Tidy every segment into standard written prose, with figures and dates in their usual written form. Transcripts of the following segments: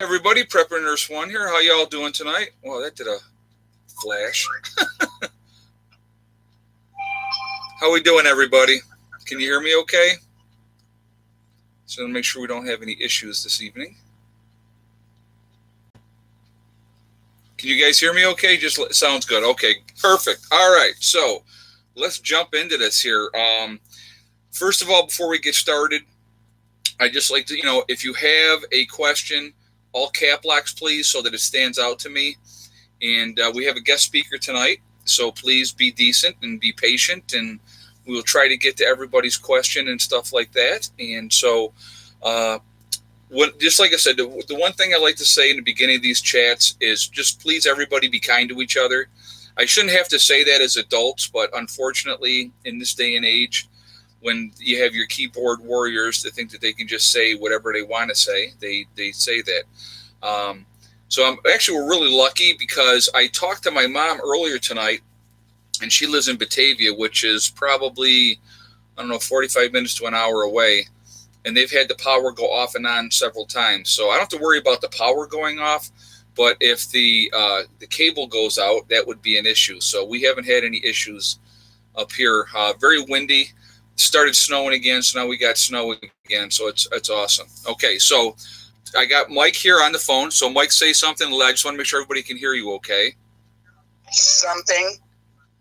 Everybody, Prepper Nurse One here. How y'all doing tonight? Well, that did a flash. How we doing, everybody? Can you hear me okay? So to make sure we don't have any issues this evening. Can you guys hear me okay? Sounds good. Okay, perfect. All right, so let's jump into this here. First of all, before we get started, I'd just like to, if you have a question, all cap locks, please, so that it stands out to me. And we have a guest speaker tonight, so please be decent and be patient, and we will try to get to everybody's question and stuff like that. And so, just like I said, the one thing I like to say in the beginning of these chats is just please, everybody, be kind to each other. I shouldn't have to say that as adults, but unfortunately, in this day and age, when you have your keyboard warriors that think that they can just say whatever they want to say, they say that. So we're really lucky because I talked to my mom earlier tonight, and she lives in Batavia, which is probably, 45 minutes to an hour away. And they've had the power go off and on several times. So I don't have to worry about the power going off. But if the cable goes out, that would be an issue. So we haven't had any issues up here. Very windy. Started snowing again, so now we got snow again. So it's awesome. Okay, so I got Mike here on the phone. So Mike, say something. I just want to make sure everybody can hear you okay. Something?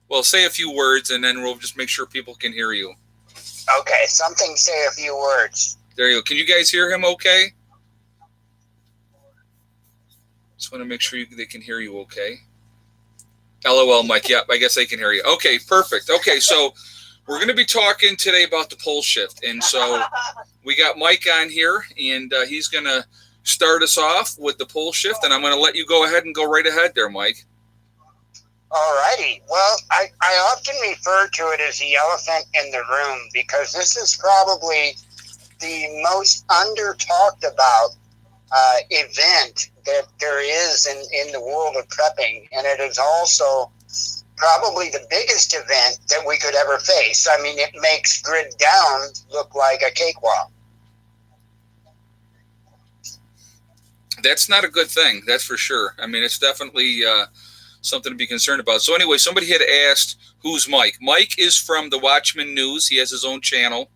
Well, say a few words, and then we'll just make sure people can hear you. Okay, something, say a few words. There you go. Can you guys hear him okay? Just want to make sure they can hear you okay. LOL, Mike. Yep, I guess they can hear you. Okay, perfect. Okay, so we're going to be talking today about the pole shift. And so we got Mike on here, and he's going to start us off with the pole shift. And I'm going to let you go ahead and go right ahead there, Mike. All righty. Well, I often refer to it as the elephant in the room because this is probably the most under-talked about event that there is in the world of prepping. And it is also probably the biggest event that we could ever face. I mean, it makes grid down look like a cakewalk. That's not a good thing, that's for sure. I mean, it's definitely something to be concerned about. So anyway, somebody had asked, who's Mike? Mike is from the Watchman News. He has his own channel.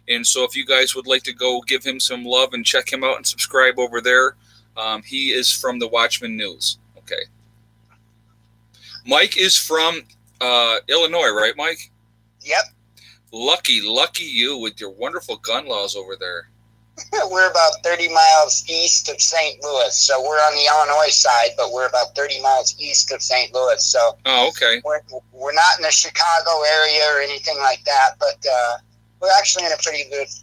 And so if you guys would like to go give him some love and check him out and subscribe over there, he is from the Watchman News. Okay. Mike is from Illinois, right, Mike? Yep. Lucky you with your wonderful gun laws over there. We're about 30 miles east of St. Louis. So we're on the Illinois side, but we're about 30 miles east of St. Louis. So okay. We're not in the Chicago area or anything like that, but we're actually in a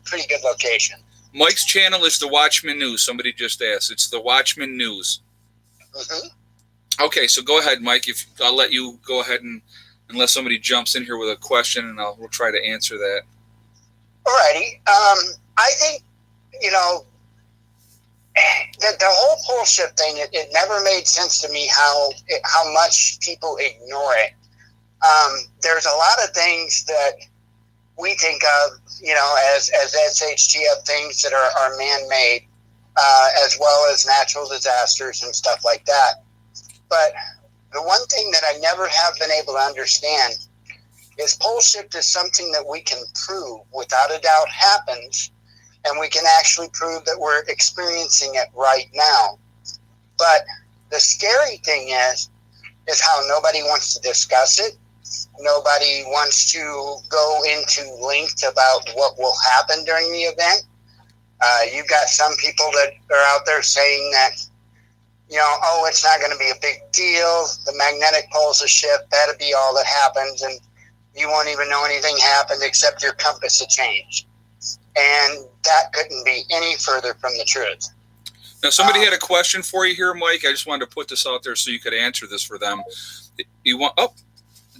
pretty good location. Mike's channel is the Watchman News. Somebody just asked. It's the Watchman News. Mm-hmm. Okay, so go ahead, Mike. I'll let you go ahead and unless somebody jumps in here with a question, and we'll try to answer that. Alrighty. I think the whole pole shift thing. It never made sense to me how much people ignore it. There's a lot of things that we think of, as SHTF things that are man-made, as well as natural disasters and stuff like that. But the one thing that I never have been able to understand is pole shift is something that we can prove without a doubt happens, and we can actually prove that we're experiencing it right now. But the scary thing is how nobody wants to discuss it. Nobody wants to go into length about what will happen during the event. You've got some people that are out there saying that, it's not going to be a big deal. The magnetic poles will shift. That'll be all that happens. And you won't even know anything happened except your compass will change. And that couldn't be any further from the truth. Now, somebody had a question for you here, Mike. I just wanted to put this out there so you could answer this for them.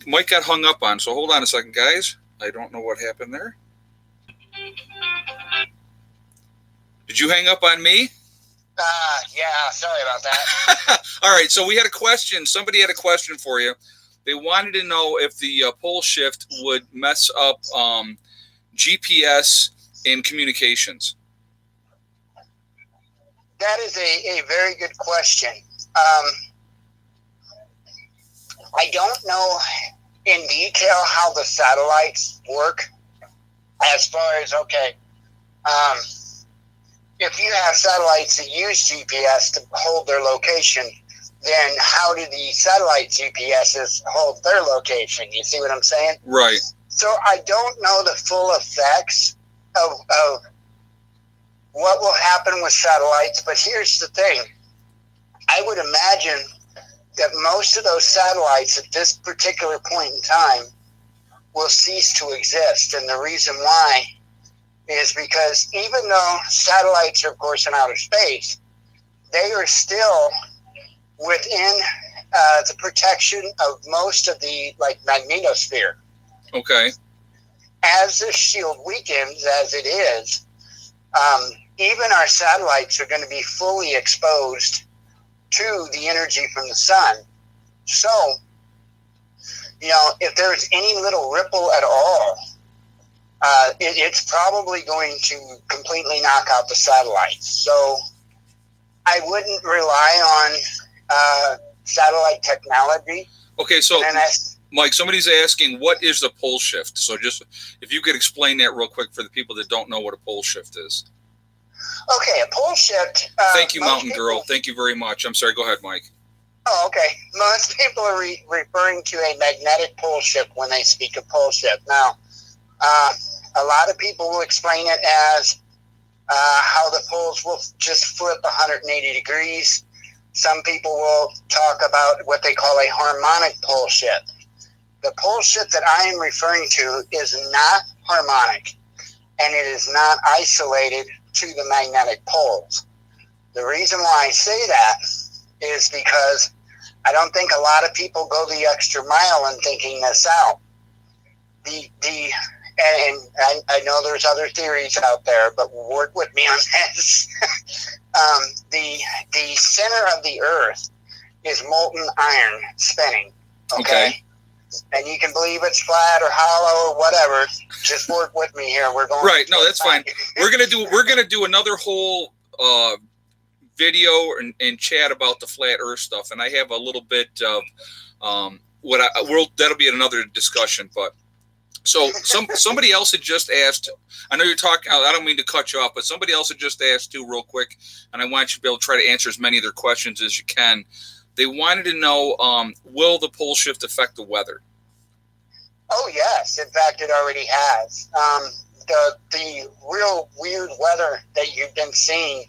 Mike got hung up on, so hold on a second, guys. I don't know what happened there. Did you hang up on me? Yeah, sorry about that. All right, so we had a question. Somebody had a question for you. They wanted to know if the pole shift would mess up GPS and communications. That is a very good question. I don't know in detail how the satellites work as far as, okay, if you have satellites that use GPS to hold their location, then how do the satellite GPSs hold their location? You see what I'm saying? Right. So I don't know the full effects of what will happen with satellites, but here's the thing. I would imagine that most of those satellites at this particular point in time will cease to exist. And the reason why is because even though satellites are, of course, in outer space, they are still within the protection of most of the magnetosphere. Okay. As this shield weakens, as it is, even our satellites are going to be fully exposed to the energy from the sun. So, if there's any little ripple at all, it's probably going to completely knock out the satellites. So I wouldn't rely on satellite technology. Okay, so Mike, somebody's asking, what is the pole shift? So just if you could explain that real quick for the people that don't know what a pole shift is. Okay, a pole shift. Thank you, Mountain Girl. Thank you very much. I'm sorry. Go ahead, Mike. Oh, okay. Most people are referring to a magnetic pole shift when they speak of pole shift. Now, a lot of people will explain it as how the poles will just flip 180 degrees. Some people will talk about what they call a harmonic pole shift. The pole shift that I am referring to is not harmonic, and it is not isolated to the magnetic poles. The reason why I say that is because I don't think a lot of people go the extra mile in thinking this out. And I know there's other theories out there, but work with me on this. The center of the Earth is molten iron spinning. Okay. And you can believe it's flat or hollow or whatever. Just work with me here. We're going right. No, that's fine. We're gonna do another whole video and chat about the flat Earth stuff, and I have a little bit of that'll be another discussion. But so somebody else had just asked. I know you're talking. I don't mean to cut you off, but somebody else had just asked too, real quick, and I want you to be able to try to answer as many of their questions as you can. They wanted to know, will the pole shift affect the weather? Oh, yes. In fact, it already has. The real weird weather that you've been seeing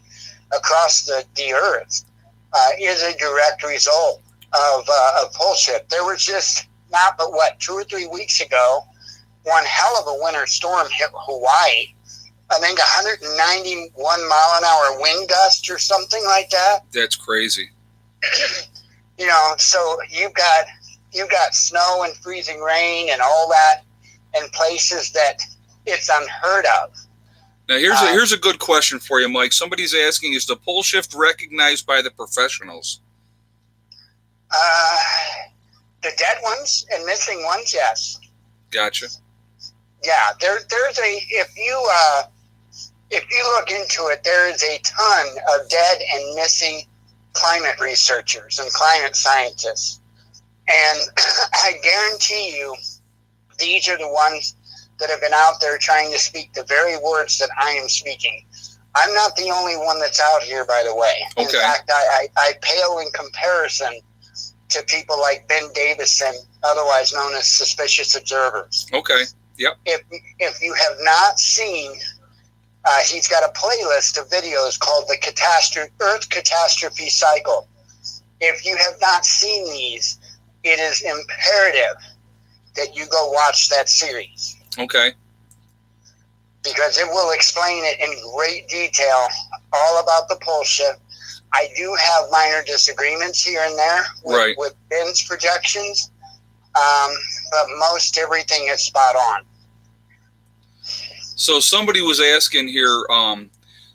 across the Earth is a direct result of pole shift. There was just not but 2 or 3 weeks ago, one hell of a winter storm hit Hawaii. I think 191 mile an hour wind gust or something like that. That's crazy. So you've got snow and freezing rain and all that in places that it's unheard of. Now here's a good question for you, Mike. Somebody's asking, is the pole shift recognized by the professionals? The dead ones and missing ones, yes. Gotcha. Yeah, there's if you look into it, there is a ton of dead and missing climate researchers and climate scientists. And I guarantee you, these are the ones that have been out there trying to speak the very words that I am speaking. I'm not the only one that's out here, by the way. Okay. In fact, I pale in comparison to people like Ben Davison, otherwise known as suspicious observers. Okay. Yep. If you have not seen, he's got a playlist of videos called the Earth Catastrophe Cycle. If you have not seen these, it is imperative that you go watch that series. Okay. Because it will explain it in great detail, all about the pole shift. I do have minor disagreements here and there with Ben's projections, but most everything is spot on. So somebody was asking here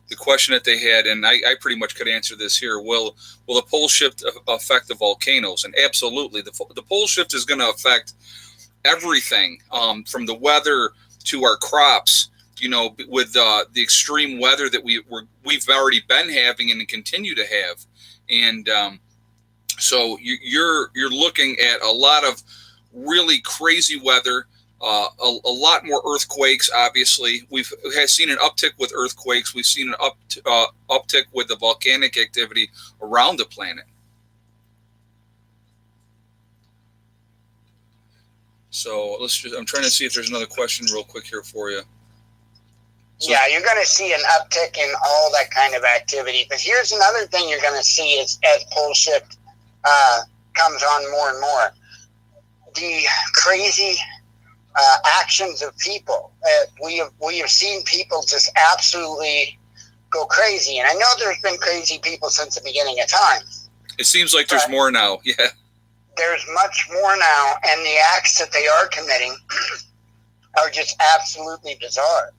the question that they had, and I pretty much could answer this here. Will the pole shift affect the volcanoes? And absolutely, the pole shift is going to affect everything, from the weather to our crops with the extreme weather that we've already been having and continue to have, and so you're looking at a lot of really crazy weather, a lot more earthquakes. Obviously, we've seen an uptick with earthquakes. We've seen an uptick with the volcanic activity around the planet. So I'm trying to see if there's another question real quick here for you. So, yeah, you're going to see an uptick in all that kind of activity. But here's another thing you're going to see is as pole shift comes on more and more. The crazy actions of people. We have seen people just absolutely go crazy. And I know there's been crazy people since the beginning of time. It seems like there's more now. Yeah. There's much more now. And the acts that they are committing are just absolutely bizarre.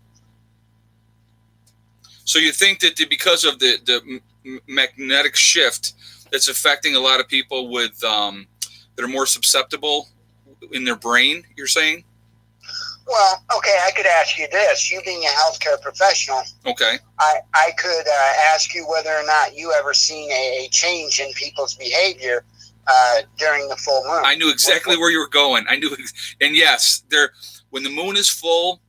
So you think that because of the magnetic shift that's affecting a lot of people with that are more susceptible in their brain, you're saying? Well, okay, I could ask you this. You being a healthcare professional, okay, I could ask you whether or not you ever seen a change in people's behavior during the full moon. I knew exactly where you were going. I knew, and yes, when the moon is full,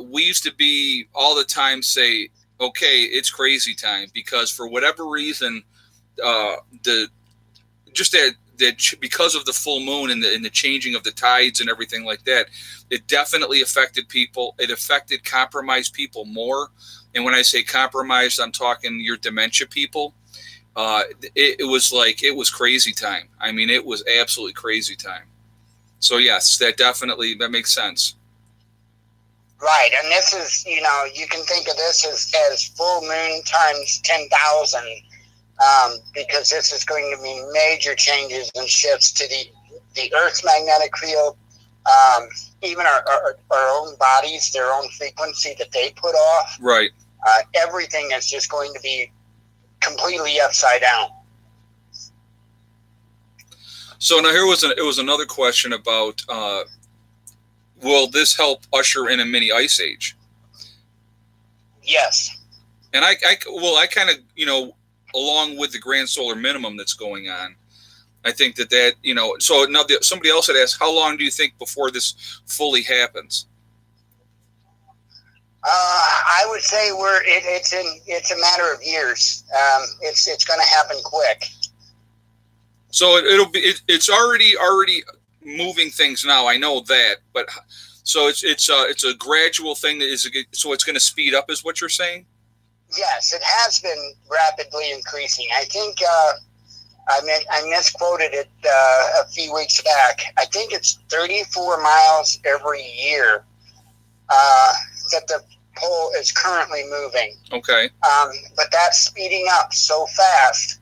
we used to be all the time say, okay, it's crazy time, because for whatever reason, because of the full moon and the changing of the tides and everything like that, it definitely affected people. It affected compromised people more. And when I say compromised, I'm talking your dementia people. It was crazy time. I mean, it was absolutely crazy time. So yes, that makes sense. Right, and this is, you can think of this as full moon times 10,000, because this is going to be major changes and shifts to the Earth's magnetic field, even our own bodies, their own frequency that they put off. Right. Everything is just going to be completely upside down. So now it was another question about, will this help usher in a mini ice age? Yes. And I kind of, along with the grand solar minimum that's going on, I think that, so now somebody else had asked, how long do you think before this fully happens? I would say it's a matter of years. It's going to happen quick. So it's already moving things now. I know that, but so it's a gradual thing so it's going to speed up, is what you're saying? Yes, it has been rapidly increasing. I think I misquoted it a few weeks back. I think it's 34 miles every year that the pole is currently moving. Okay. But that's speeding up so fast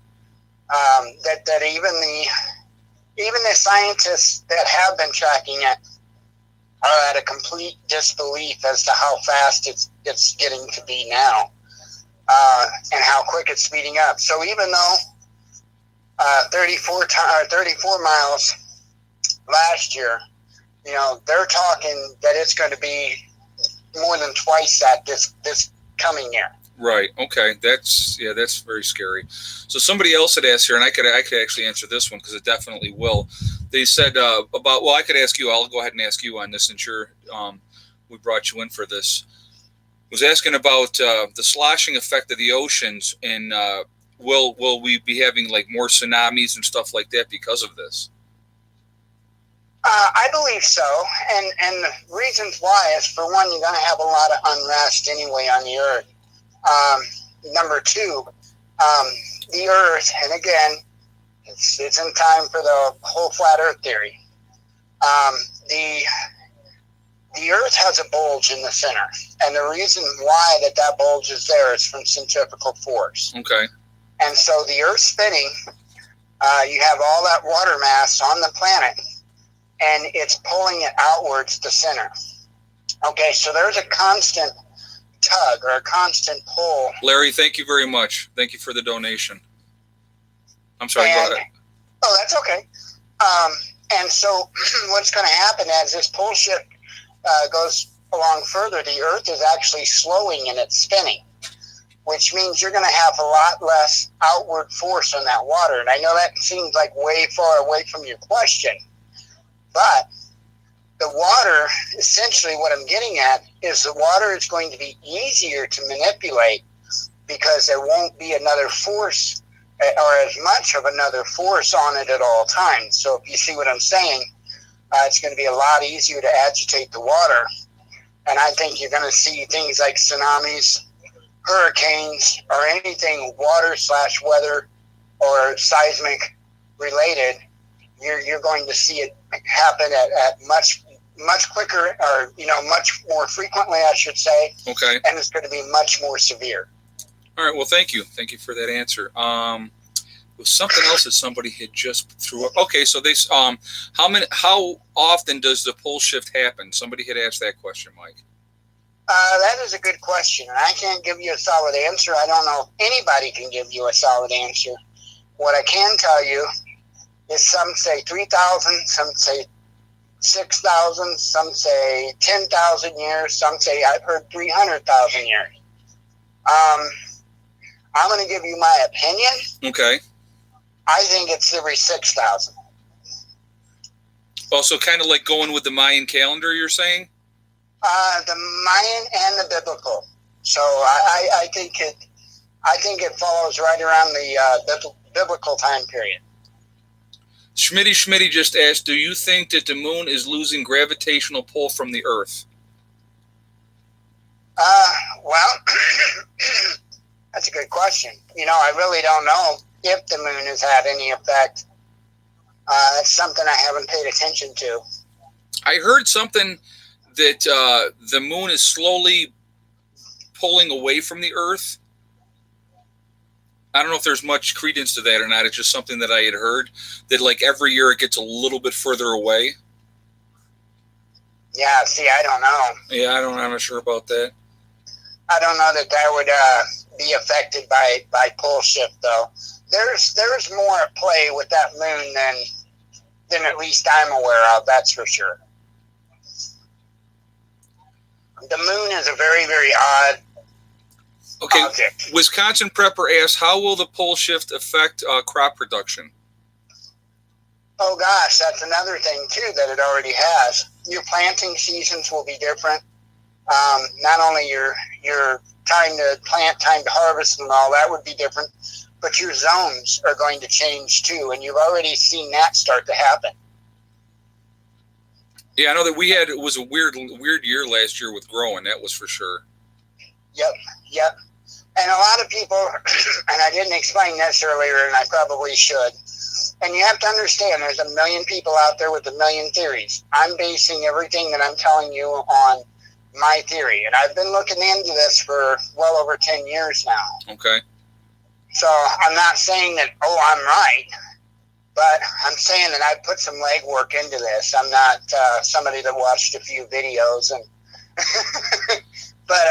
that even the scientists that have been tracking it are at a complete disbelief as to how fast it's getting to be now, and how quick it's speeding up. So even though 34 miles last year, they're talking that it's going to be more than twice that this coming year. Right. Okay. That's very scary. So somebody else had asked here, and I could actually answer this one because it definitely will. They said I could ask you. I'll go ahead and ask you on this, since we brought you in for this. Was asking about the sloshing effect of the oceans, and will we be having like more tsunamis and stuff like that because of this? I believe so, and the reasons why is, for one, you're going to have a lot of unrest anyway on the Earth. Number two, the Earth, and again, it's in time for the whole flat Earth theory. The Earth has a bulge in the center, and the reason why that bulge is there is from centrifugal force. Okay. And so the Earth spinning, you have all that water mass on the planet, and it's pulling it outwards to center. Okay, so there's a constant tug or a constant pull. Larry, thank you very much. Thank you for the donation. I'm sorry. Go ahead. Oh, that's okay. And so what's going to happen as this pull shift goes along further, the Earth is actually slowing in its spinning, which means you're going to have a lot less outward force on that water. And I know that seems like way far away from your question, but the water, essentially what I'm getting at is the water is going to be easier to manipulate because there won't be another force or as much of another force on it at all times. So if you see what I'm saying, it's going to be a lot easier to agitate the water. And I think you're going to see things like tsunamis, hurricanes, or anything water/weather or seismic related. You're going to see it happen at much quicker, or much more frequently, I should say. Okay. And it's going to be much more severe. All right. Well, thank you for that answer. It was something else that somebody had just threw up. Okay, so how often does the pole shift happen? Somebody had asked that question, Mike. That is a good question, and I can't give you a solid answer. I don't know if anybody can give you a solid answer. What I can tell you is some say 3,000, some say 6,000, some say 10,000 years, some say I've heard 300,000 years. I'm going to give you my opinion. Okay. I think it's every 6,000. Also, kind of like going with the Mayan calendar, you're saying? The Mayan and the biblical. So I think it follows right around the biblical time period. Schmitty just asked, do you think that the moon is losing gravitational pull from the Earth? Well, that's a good question. I really don't know if the moon has had any effect. That's something I haven't paid attention to. I heard something that the moon is slowly pulling away from the Earth. I don't know if there's much credence to that or not. It's just something that I had heard, that like every year it gets a little bit further away. Yeah, see, I don't know. Yeah, I'm not sure about that. I don't know that would be affected by pole shift, though. There's more at play with that moon than at least I'm aware of, that's for sure. The moon is a very, very odd object. Wisconsin Prepper asks, how will the pole shift affect crop production? Oh, gosh, that's another thing, too, that it already has. Your planting seasons will be different. Not only your time to plant, time to harvest and all that would be different, but your zones are going to change, too, and you've already seen that start to happen. Yeah, I know that it was a weird year last year with growing, that was for sure. Yep. And a lot of people, and I didn't explain this earlier, and I probably should, and you have to understand there's a million people out there with a million theories. I'm basing everything that I'm telling you on my theory, and I've been looking into this for well over 10 years now. Okay. So I'm not saying that, I'm right, but I'm saying that I put some legwork into this. I'm not somebody that watched a few videos, and but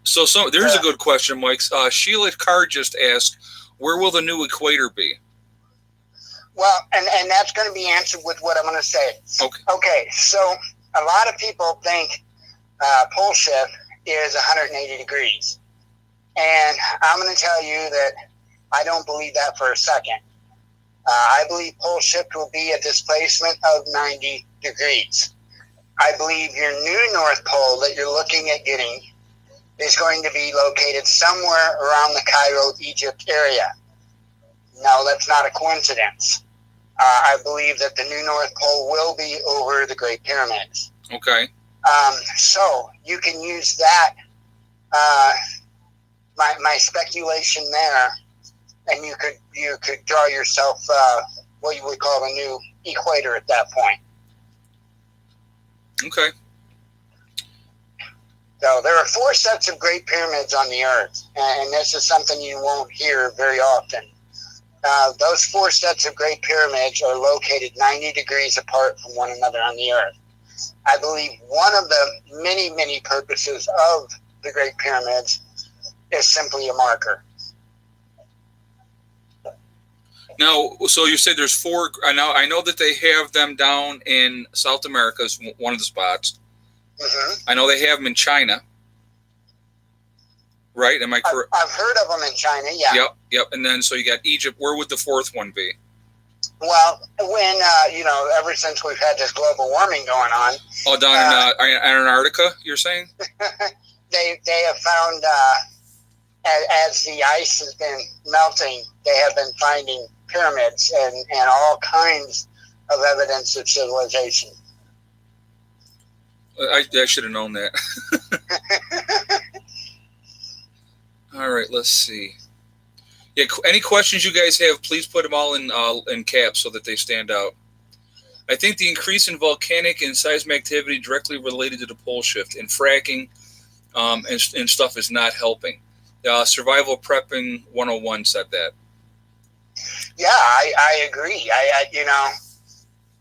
So there's a good question, Mike. Sheila Carr just asked, where will the new equator be? Well, and that's going to be answered with what I'm going to say. Okay, so a lot of people think pole shift is 180 degrees. And I'm going to tell you that I don't believe that for a second. I believe pole shift will be a displacement of 90 degrees. I believe your new North Pole that you're looking at getting is going to be located somewhere around the Cairo, Egypt area. No, that's not a coincidence. I believe that the new North Pole will be over the Great Pyramids. Okay. So you can use that, my speculation there, and you could draw yourself what you would call a new equator at that point. Okay. So there are 4 sets of Great Pyramids on the Earth, and this is something you won't hear very often. Those 4 sets of Great Pyramids are located 90 degrees apart from one another on the Earth. I believe one of the many, many purposes of the Great Pyramids is simply a marker. Now, so you said there's 4. I know that they have them down in South America as one of the spots. Mm-hmm. I know they have them in China. Right? Am I correct? I've heard of them in China, yeah. Yep. And then so you got Egypt. Where would the fourth one be? Well, when, ever since we've had this global warming going on. Oh, down in Antarctica, you're saying? they have found, as the ice has been melting, they have been finding pyramids and all kinds of evidence of civilization. I should have known that. All right, let's see. Yeah, any questions you guys have, please put them all in caps so that they stand out. I think the increase in volcanic and seismic activity directly related to the pole shift and fracking and stuff is not helping. Survival Prepping 101 said that. Yeah, I agree.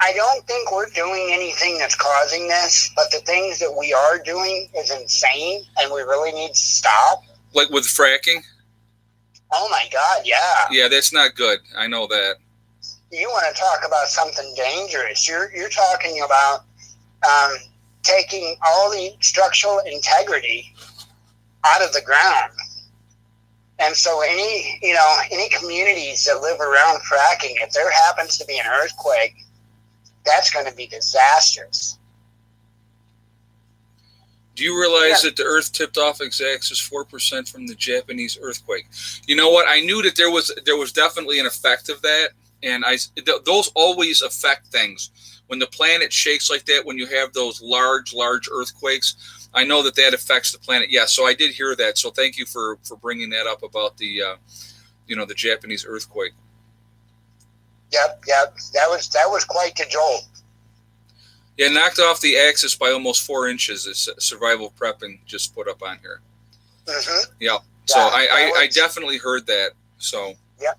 I don't think we're doing anything that's causing this, but the things that we are doing is insane, and we really need to stop. Like with fracking? Oh my God, yeah. Yeah, that's not good. I know that. You want to talk about something dangerous. You're talking about taking all the structural integrity out of the ground. And so any communities that live around fracking, if there happens to be an earthquake, that's going to be disastrous. Do you realize that the Earth tipped off its axis 4% from the Japanese earthquake? You know what? I knew that there was definitely an effect of that, and those always affect things. When the planet shakes like that, when you have those large earthquakes, I know that affects the planet. Yeah, so I did hear that. So thank you for bringing that up about the the Japanese earthquake. Yep. That was quite the jolt. Yeah, knocked off the axis by almost 4 inches. As Survival Prepping just put up on here. Mm-hmm. Yep. So I definitely heard that. So. Yep.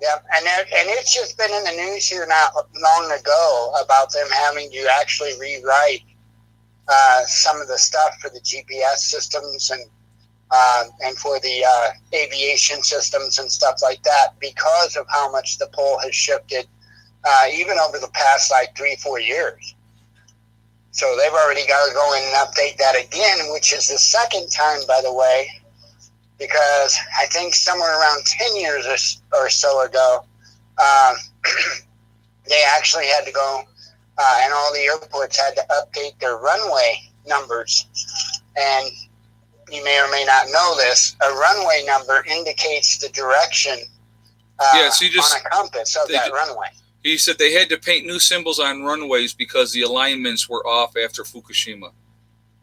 And it's just been in the news here not long ago about them having to actually rewrite some of the stuff for the GPS systems and for the aviation systems and stuff like that because of how much the pole has shifted. Even over the past 3-4 years. So they've already got to go in and update that again, which is the second time, by the way, because I think somewhere around 10 years or so ago, they actually had to go and all the airports had to update their runway numbers. And you may or may not know this, a runway number indicates the direction on a compass of that runway. He said they had to paint new symbols on runways because the alignments were off after Fukushima.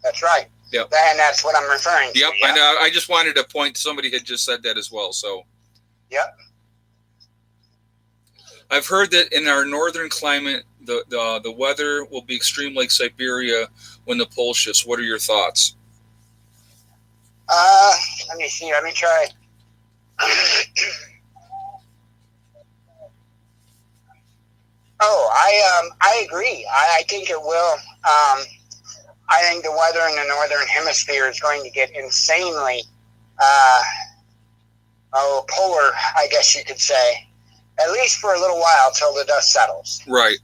That's right. Yep. And that's what I'm referring to. Yep. I know. I just wanted to point. Somebody had just said that as well. So. Yep. I've heard that in our northern climate, the weather will be extreme like Siberia when the pole shifts. What are your thoughts? Let me see. Let me try. I agree. I think it will. I think the weather in the northern hemisphere is going to get insanely polar, I guess you could say, at least for a little while till the dust settles. Right.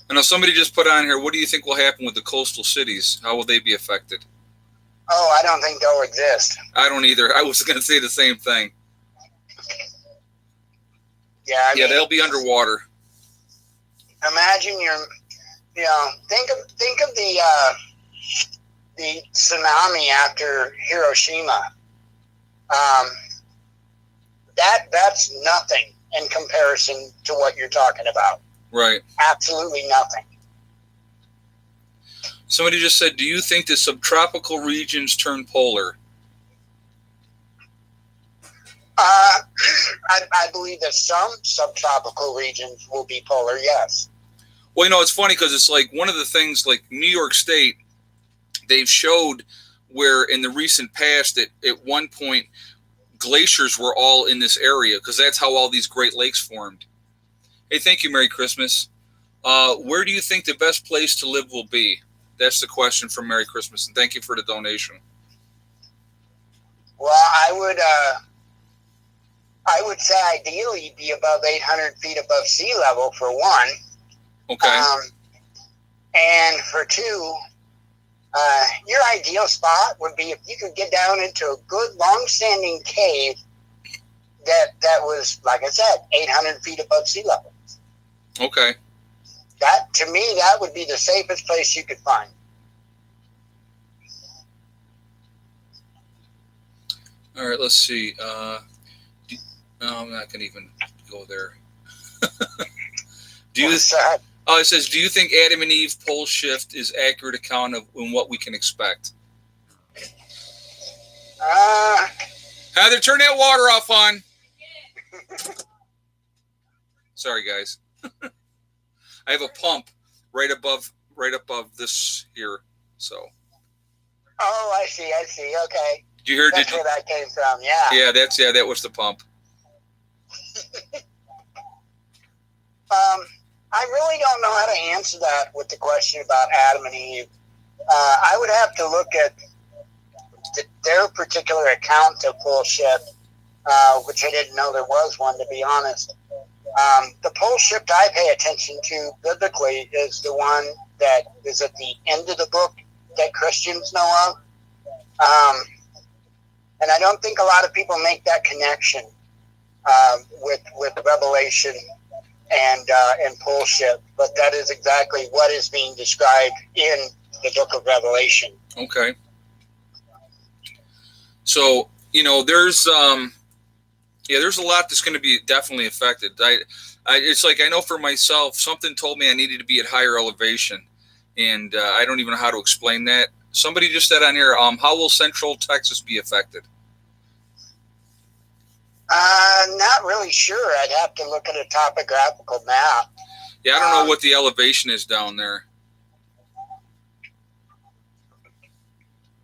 I know somebody just put on here, what do you think will happen with the coastal cities? How will they be affected? Oh, I don't think they'll exist. I don't either. I was going to say the same thing. Yeah, they'll be underwater. Imagine think of the tsunami after Hiroshima. That's nothing in comparison to what you're talking about. Right. Absolutely nothing. Somebody just said, do you think the subtropical regions turn polar? I believe that some subtropical regions will be polar, yes. Well, it's funny because it's like one of the things, like New York State, they've showed where in the recent past that at one point glaciers were all in this area because that's how all these Great Lakes formed. Hey, thank you. Merry Christmas. Where do you think the best place to live will be? That's the question from Merry Christmas, and thank you for the donation. Well, I would say ideally be above 800 feet above sea level for one. Okay. And for two, your ideal spot would be if you could get down into a good long-standing cave that was, like I said, 800 feet above sea level. Okay. That, to me, that would be the safest place you could find. All right, let's see. No, I'm not going to even go there. Do you? Oh, it says, do you think Adam and Eve pole shift is accurate account of what we can expect? Heather, turn that water off on. Sorry, guys. I have a pump right above this here. So. Oh, I see. Okay. Did you hear? That's where that came from. Yeah. Yeah, that was the pump. I really don't know how to answer that with the question about Adam and Eve. I would have to look at their particular account of pole shift, which I didn't know there was one, to be honest. The pole shift I pay attention to biblically is the one that is at the end of the book that Christians know of. And I don't think a lot of people make that connection with Revelation and pole shift, but that is exactly what is being described in the book of Revelation. Okay. So, there's there's a lot that's going to be definitely affected. It's like, I know for myself, something told me I needed to be at higher elevation, and I don't even know how to explain that. Somebody just said on here, how will Central Texas be affected? Not really sure. I'd have to look at a topographical map. Yeah, I don't know what the elevation is down there.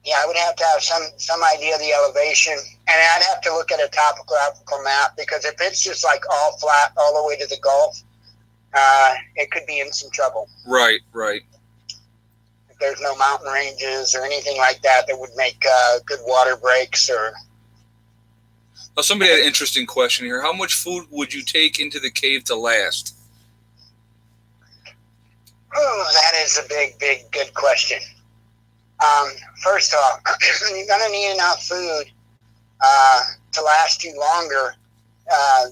Yeah, I would have to have some idea of the elevation, and I'd have to look at a topographical map, because if it's just like all flat all the way to the Gulf, it could be in some trouble. Right. If there's no mountain ranges or anything like that would make good water breaks or... Now, somebody had an interesting question here. How much food would you take into the cave to last? Oh, that is a big, good question. First off, you're going to need enough food to last you longer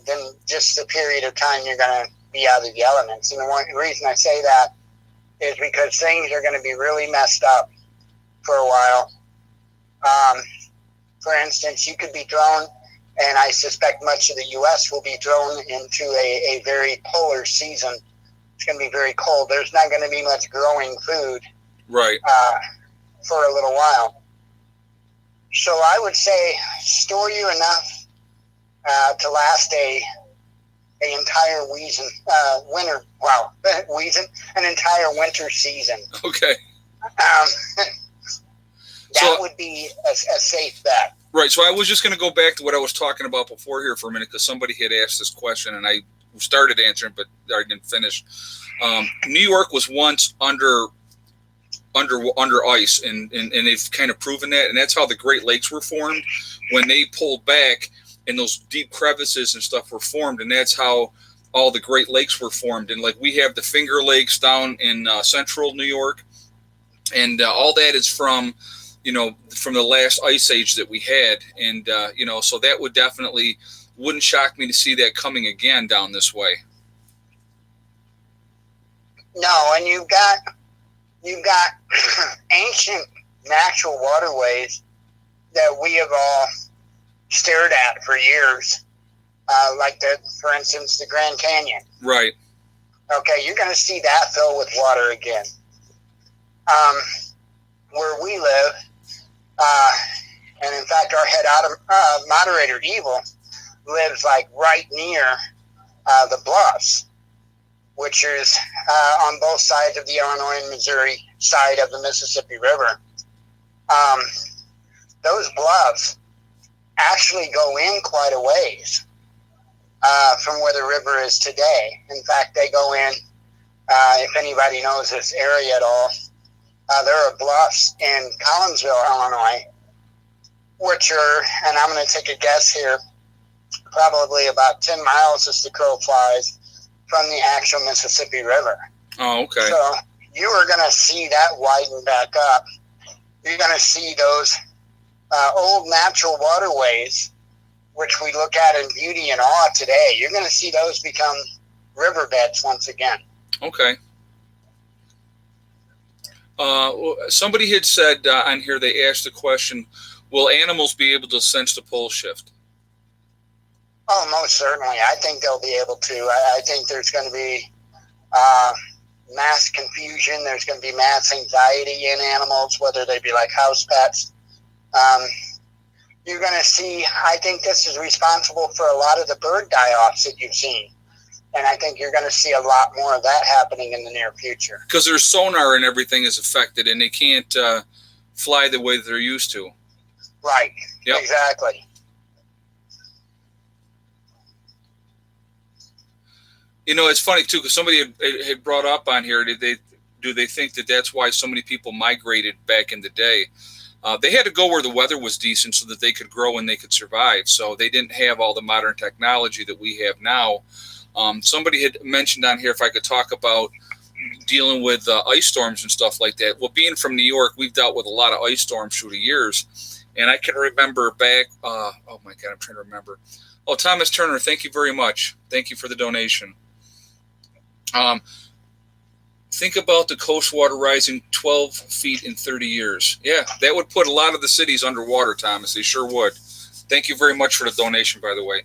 than just the period of time you're going to be out of the elements. And the reason I say that is because things are going to be really messed up for a while. For instance, you could be thrown, and I suspect much of the U.S. will be thrown into a very polar season. It's going to be very cold. There's not going to be much growing food. Right. For a little while. So I would say store you enough to last an entire an entire winter season. Okay. That would be a safe bet. Right. So I was just going to go back to what I was talking about before here for a minute, because somebody had asked this question and I started answering, but I didn't finish. New York was once under ice, and they've kind of proven that, and that's how the Great Lakes were formed, when they pulled back and those deep crevices and stuff were formed, and that's how all the Great Lakes were formed. And like, we have the Finger Lakes down in central New York, and all that is from the last ice age that we had, and so that wouldn't shock me to see that coming again down this way. No, and you've got ancient natural waterways that we have all stared at for years, for instance, the Grand Canyon. Right. Okay, you're going to see that fill with water again. Where we live, and in fact, our head moderator, Evil, lives like right near the bluffs, which is on both sides of the Illinois and Missouri side of the Mississippi River. Those bluffs actually go in quite a ways from where the river is today. In fact, they go in, if anybody knows this area at all, there are bluffs in Collinsville, Illinois, which are, and I'm going to take a guess here, probably about 10 miles as the crow flies from the actual Mississippi River. Oh, okay. So you are going to see that widen back up. You're going to see those old natural waterways, which we look at in beauty and awe today. You're going to see those become riverbeds once again. Okay. Somebody had said on here, they asked the question, will animals be able to sense the pole shift? Oh, most certainly. I think they'll be able to. I think there's going to be mass confusion. There's going to be mass anxiety in animals, whether they be like house pets. You're going to see, I think this is responsible for a lot of the bird die-offs that you've seen. And I think you're going to see a lot more of that happening in the near future. Because their sonar and everything is affected, and they can't fly the way that they're used to. Right. Yep. Exactly. You know, it's funny, too, because somebody had brought up on here, do they think that that's why so many people migrated back in the day? They had to go where the weather was decent so that they could grow and they could survive. So they didn't have all the modern technology that we have now. Somebody had mentioned on here if I could talk about dealing with ice storms and stuff like that. Well, being from New York, we've dealt with a lot of ice storms through the years. And I can remember back, oh my God, I'm trying to remember. Oh, Thomas Turner, thank you very much. Thank you for the donation. Think about the coast water rising 12 feet in 30 years. Yeah, that would put a lot of the cities underwater, Thomas. They sure would. Thank you very much for the donation, by the way.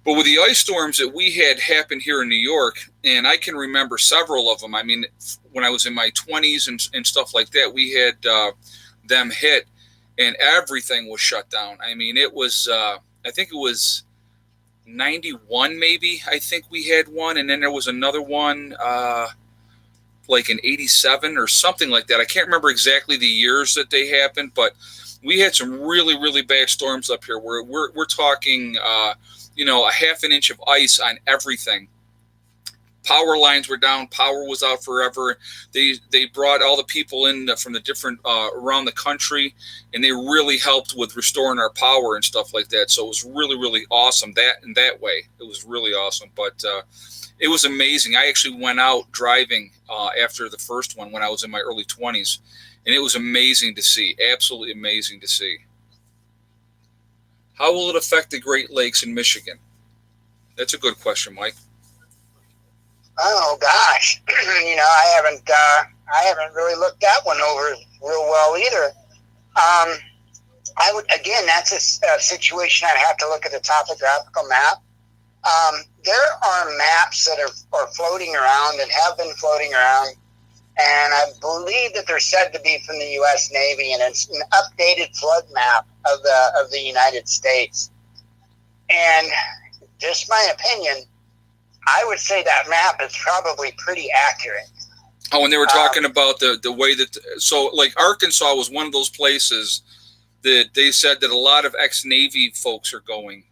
But with the ice storms that we had happen here in New York, and I can remember several of them. I mean, when I was in my 20s and stuff like that, we had them hit, and everything was shut down. I mean, it was, I think it was 91 maybe. I think we had one, and then there was another one like in 87 or something like that. I can't remember exactly the years that they happened, but we had some really, really bad storms up here where we're talking a half an inch of ice on everything. Power lines were down. Power was out forever. They brought all the people in from the different around the country, and they really helped with restoring our power and stuff like that. So it was really, really awesome that way. It was really awesome. But it was amazing. I actually went out driving after the first one when I was in my early 20s, and it was amazing to see. Absolutely amazing to see. How will it affect the Great Lakes in Michigan? That's a good question, Mike. Oh gosh, I haven't really looked that one over real well either. I would, again, that's a situation I'd have to look at the topographical map. There are maps that are floating around and have been floating around, and I believe that they're said to be from the U.S. Navy, and it's an updated flood map of the United States. And just my opinion, I would say that map is probably pretty accurate. Oh, and they were talking about the way that, so like Arkansas was one of those places that they said that a lot of ex-Navy folks are going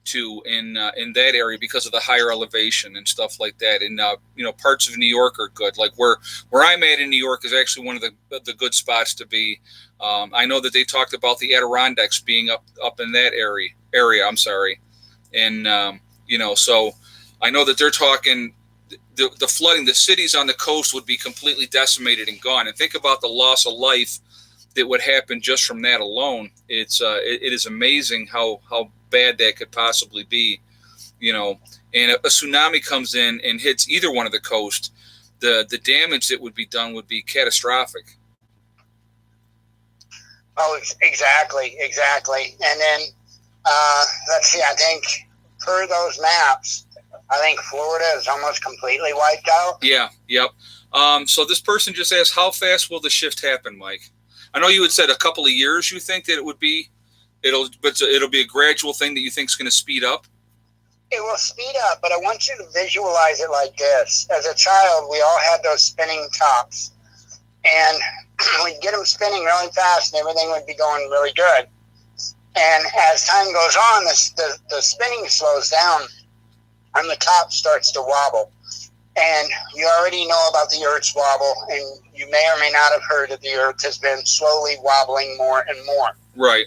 to in that area because of the higher elevation and stuff like that. And parts of New York are good. Like where I'm at in New York is actually one of the good spots to be. I know that they talked about the Adirondacks being up in that area. I'm sorry, and so I know that they're talking the flooding. The cities on the coast would be completely decimated and gone. And think about the loss of life that would happen just from that alone. It is amazing how bad that could possibly be, and a tsunami comes in and hits either one of the coast, the damage that would be done would be catastrophic. Oh, exactly. And then, let's see, I think per those maps, I think Florida is almost completely wiped out. Yeah, yep. So this person just asked, how fast will the shift happen, Mike? I know you had said a couple of years you think that it would be. It'll be a gradual thing that you think is going to speed up. It will speed up, but I want you to visualize it like this. As a child, we all had those spinning tops, and we'd get them spinning really fast, and everything would be going really good. And as time goes on, the spinning slows down, and the top starts to wobble. And you already know about the Earth's wobble, and you may or may not have heard that the Earth has been slowly wobbling more and more. Right.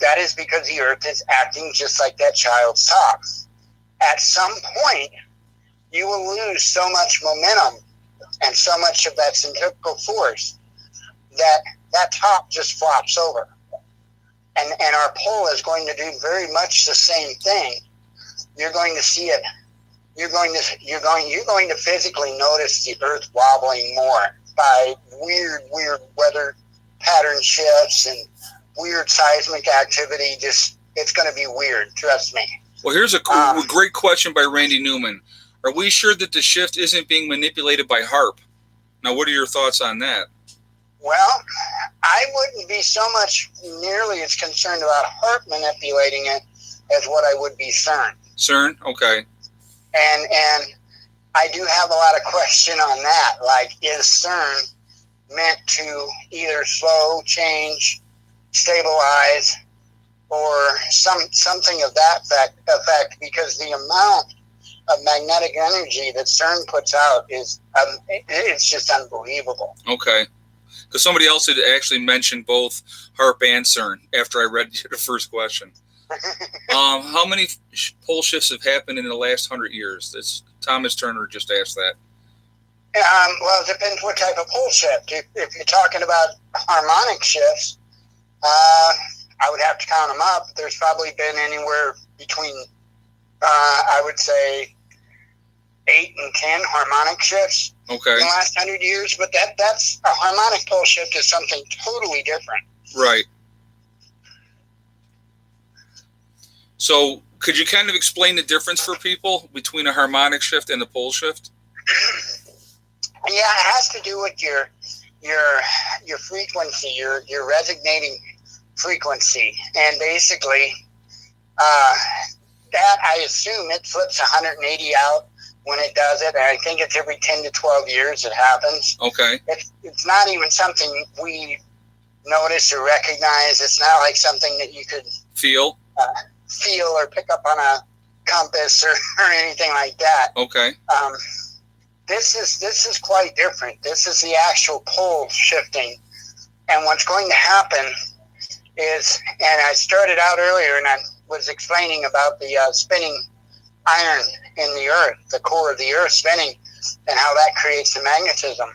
That is because the Earth is acting just like that child's top. At some point, you will lose so much momentum and so much of that centrifugal force that that top just flops over. And our pole is going to do very much the same thing. You're going to see it. You're going to physically notice the Earth wobbling more by weird weather pattern shifts and weird seismic activity. Just, it's going to be weird. Trust me. Well, here's a great question by Randy Newman. Are we sure that the shift isn't being manipulated by HAARP? Now, what are your thoughts on that? Well, I wouldn't be so much nearly as concerned about HAARP manipulating it as what I would be CERN. CERN? Okay. And I do have a lot of question on that. Like, is CERN meant to either slow, change, stabilize, or something of that effect? Because the amount of magnetic energy that CERN puts out is it's just unbelievable. Okay. Because somebody else had actually mentioned both HAARP and CERN after I read the first question. How many pole shifts have happened in the last 100 years? Thomas Turner just asked that. Well, it depends what type of pole shift. If you're talking about harmonic shifts, I would have to count them up. There's probably been anywhere between, I would say, 8 and 10 harmonic shifts in the last 100 years. But that's a harmonic pole shift is something totally different. Right. So could you kind of explain the difference for people between a harmonic shift and a pole shift? Yeah, it has to do with your frequency, your resonating frequency, and basically that I assume it flips 180 out when it does it, and I think it's every 10 to 12 years it happens. Okay. It's not even something we notice or recognize. It's not like something that you could feel or pick up on a compass or anything like that. Okay. This is quite different. This is the actual pole shifting, and what's going to happen is, and I started out earlier and I was explaining about the spinning iron in the Earth, the core of the Earth spinning, and how that creates the magnetism.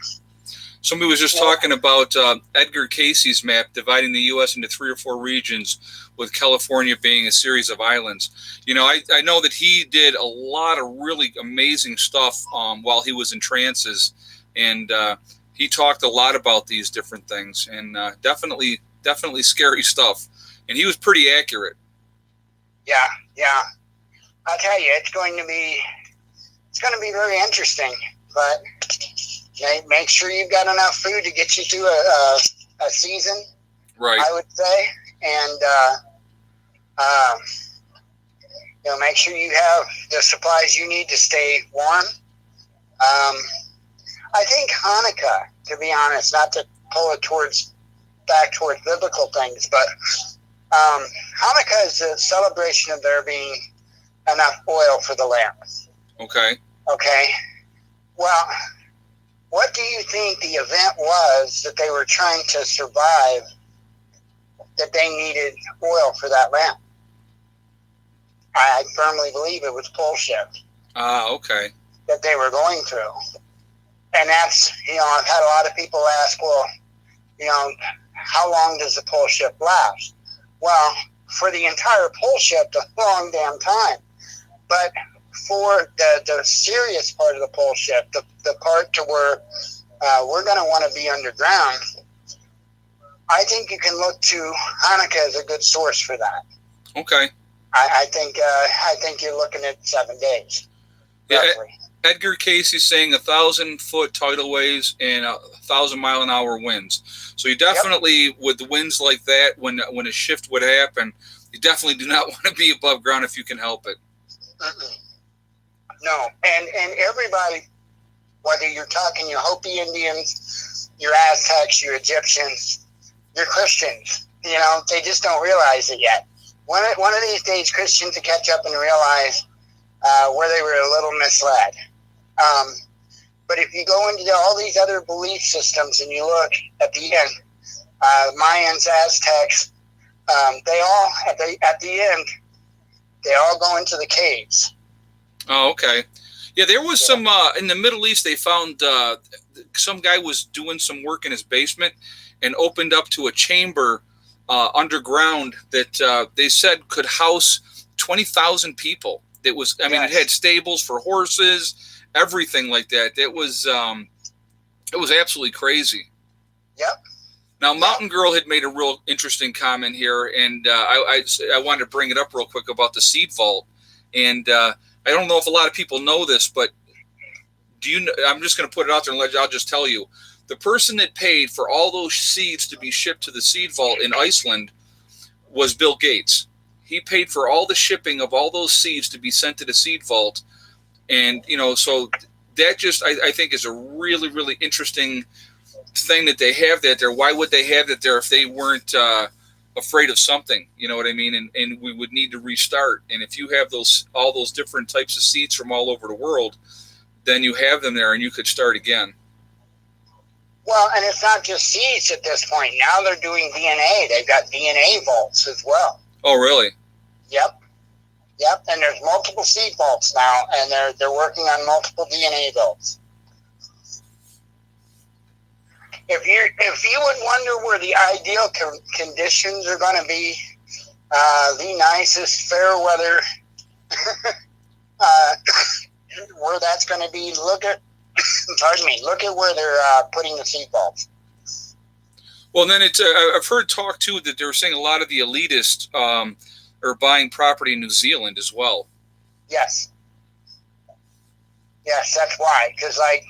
Somebody was just talking about Edgar Casey's map dividing the U.S. into 3 or 4 regions, with California being a series of islands. You know, I know that he did a lot of really amazing stuff while he was in trances, and he talked a lot about these different things, and definitely scary stuff. And he was pretty accurate. Yeah. I'll tell you, it's going to be very interesting, but make sure you've got enough food to get you through a season, right? I would say, and make sure you have the supplies you need to stay warm. I think Hanukkah, to be honest, not to pull it back towards biblical things, but Hanukkah is a celebration of there being enough oil for the lamp. Okay. Well, what do you think the event was that they were trying to survive, that they needed oil for that lamp? I firmly believe it was pole shift. Okay. That they were going through. And that's, I've had a lot of people ask, well, how long does the pole shift last? Well, for the entire pole shift, a long damn time. But for the serious part of the pole shift, the part to where we're going to want to be underground, I think you can look to Hanukkah as a good source for that. Okay. I think you're looking at 7 days. Yeah, Edgar Casey saying 1,000-foot tidal waves and 1,000-mile-an-hour winds. So you definitely, with the winds like that, when a shift would happen, you definitely do not want to be above ground if you can help it. No, and everybody, whether you're talking your Hopi Indians, your Aztecs, your Egyptians, your Christians, they just don't realize it yet. One of these days, Christians will catch up and realize where they were a little misled. But if you go into all these other belief systems and you look at the end, Mayans, Aztecs, they all at the end, they all go into the caves. Oh, okay. Yeah, there was some in the Middle East. They found some guy was doing some work in his basement and opened up to a chamber underground that they said could house 20,000 people. It was, I mean, it had stables for horses, everything like that. It was absolutely crazy. Yep. Now, Mountain Girl had made a real interesting comment here, and I wanted to bring it up real quick about the seed vault. And I don't know if a lot of people know this, but do you know, I'm just going to put it out there and I'll just tell you. The person that paid for all those seeds to be shipped to the seed vault in Iceland was Bill Gates. He paid for all the shipping of all those seeds to be sent to the seed vault. And, you know, so that just, I think, is a really, really interesting thing that they have that there. Why would they have that there if they weren't afraid of something? You know what I mean? And we would need to restart. And if you have all those different types of seeds from all over the world, then you have them there and you could start again. Well, and it's not just seeds at this point. Now they're doing DNA. They've got DNA vaults as well. Oh, really? Yep. And there's multiple seed vaults now, and they're working on multiple DNA vaults. If you would wonder where the ideal conditions are going to be, the nicest fair weather, where that's going to be, look at where they're putting the seed vaults. Well, then I've heard talk too that they were saying a lot of the elitists are buying property in New Zealand as well. Yes, that's why. Because like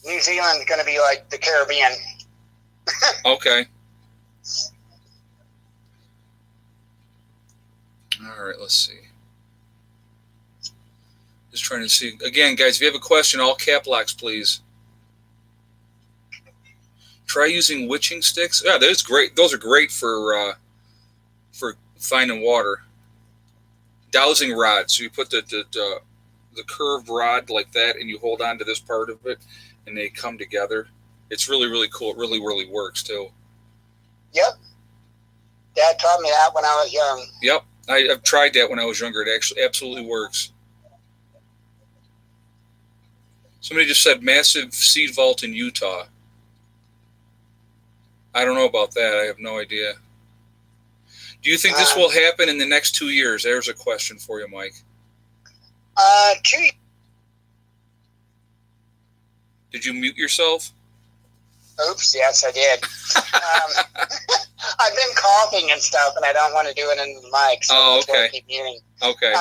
New Zealand's going to be like the Caribbean. Okay. All right. Let's see. Just trying to see again, guys. If you have a question, all cap locks, please. Try using witching sticks. Yeah, that's great. Those are great for finding water. Dowsing rod. So you put the curved rod like that, and you hold on to this part of it, and they come together. It's really, really cool. It really, really works too. Yep. Dad taught me that when I was young. Yep. I've tried that when I was younger. It actually absolutely works. Somebody just said massive seed vault in Utah. I don't know about that. I have no idea. Do you think this will happen in the next 2 years? There's a question for you, Mike. 2 years. Did you mute yourself? Oops, yes, I did. I've been coughing and stuff, and I don't want to do it into the mic, so that's why I keep muting. Okay.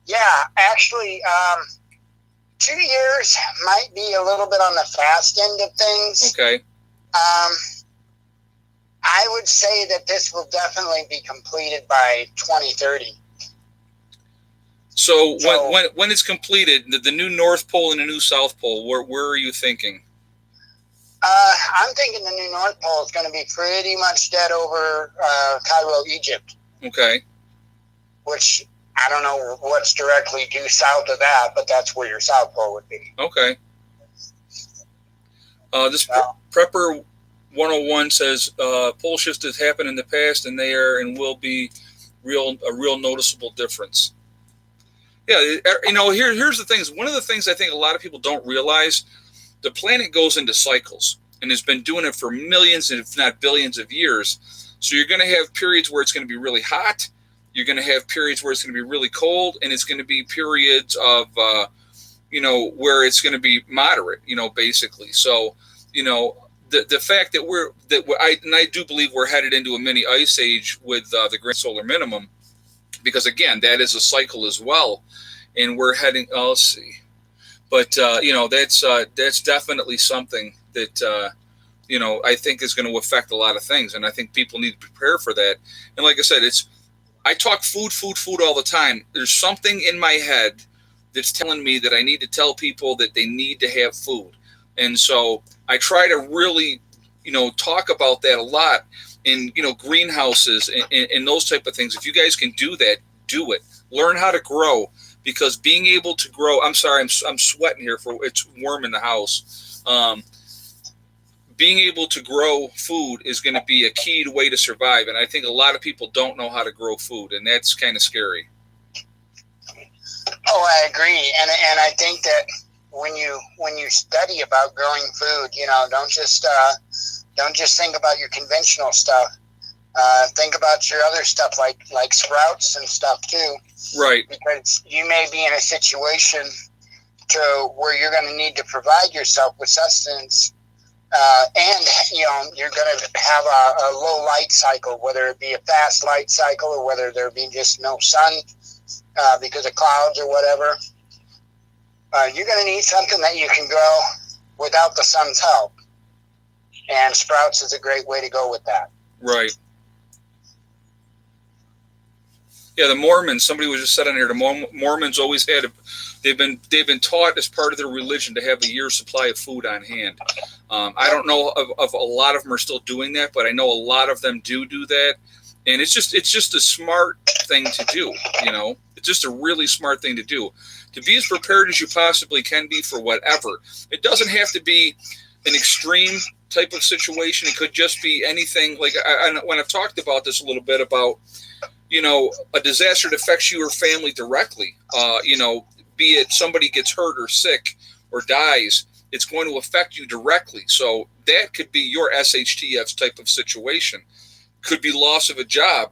Yeah, actually, 2 years might be a little bit on the fast end of things. Okay. I would say that this will definitely be completed by 2030. So when it's completed, the new North Pole and the new South Pole, where are you thinking? I'm thinking the new North Pole is going to be pretty much dead over Cairo, Egypt. Okay. Which I don't know what's directly due south of that, but that's where your South Pole would be. Okay. This Prepper 101 says pole shifts have happened in the past, and they are and will be a real noticeable difference. Yeah, you know, here's the things. One of the things I think a lot of people don't realize, the planet goes into cycles, and has been doing it for millions, if not billions of years. So you're going to have periods where it's going to be really hot. You're going to have periods where it's going to be really cold, and it's going to be periods of, where it's going to be moderate, basically. So, the fact that I do believe we're headed into a mini ice age with the Grand Solar Minimum, because again, that is a cycle as well, and we're heading. Oh, let's see, but that's definitely something that I think is going to affect a lot of things, and I think people need to prepare for that. And like I said, I talk food all the time. There's something in my head that's telling me that I need to tell people that they need to have food. And so I try to really, talk about that a lot in, greenhouses and those type of things. If you guys can do that, do it. Learn how to grow, because being able to grow, I'm sorry, I'm sweating here it's warm in the house. Being able to grow food is going to be a key way to survive. And I think a lot of people don't know how to grow food, and that's kind of scary. Oh, I agree, and I think that when you study about growing food, don't just think about your conventional stuff. Think about your other stuff like sprouts and stuff too. Right. Because you may be in a situation to where you're going to need to provide yourself with sustenance, and you're going to have a low light cycle, whether it be a fast light cycle or whether there be just no sun because of clouds or whatever. You're going to need something that you can grow without the sun's help, and sprouts is a great way to go with that. Right. Yeah, the Mormons. Somebody was just said on here. The Mormons always they've been taught as part of their religion to have a year's supply of food on hand. I don't know of a lot of them are still doing that, but I know a lot of them do that, and it's just a smart thing to do. It's just a really smart thing to do. To be as prepared as you possibly can be for whatever. It doesn't have to be an extreme type of situation. It could just be anything. Like when I've talked about this a little bit about, a disaster that affects you or family directly, be it somebody gets hurt or sick or dies, it's going to affect you directly. So that could be your SHTF type of situation. Could be loss of a job,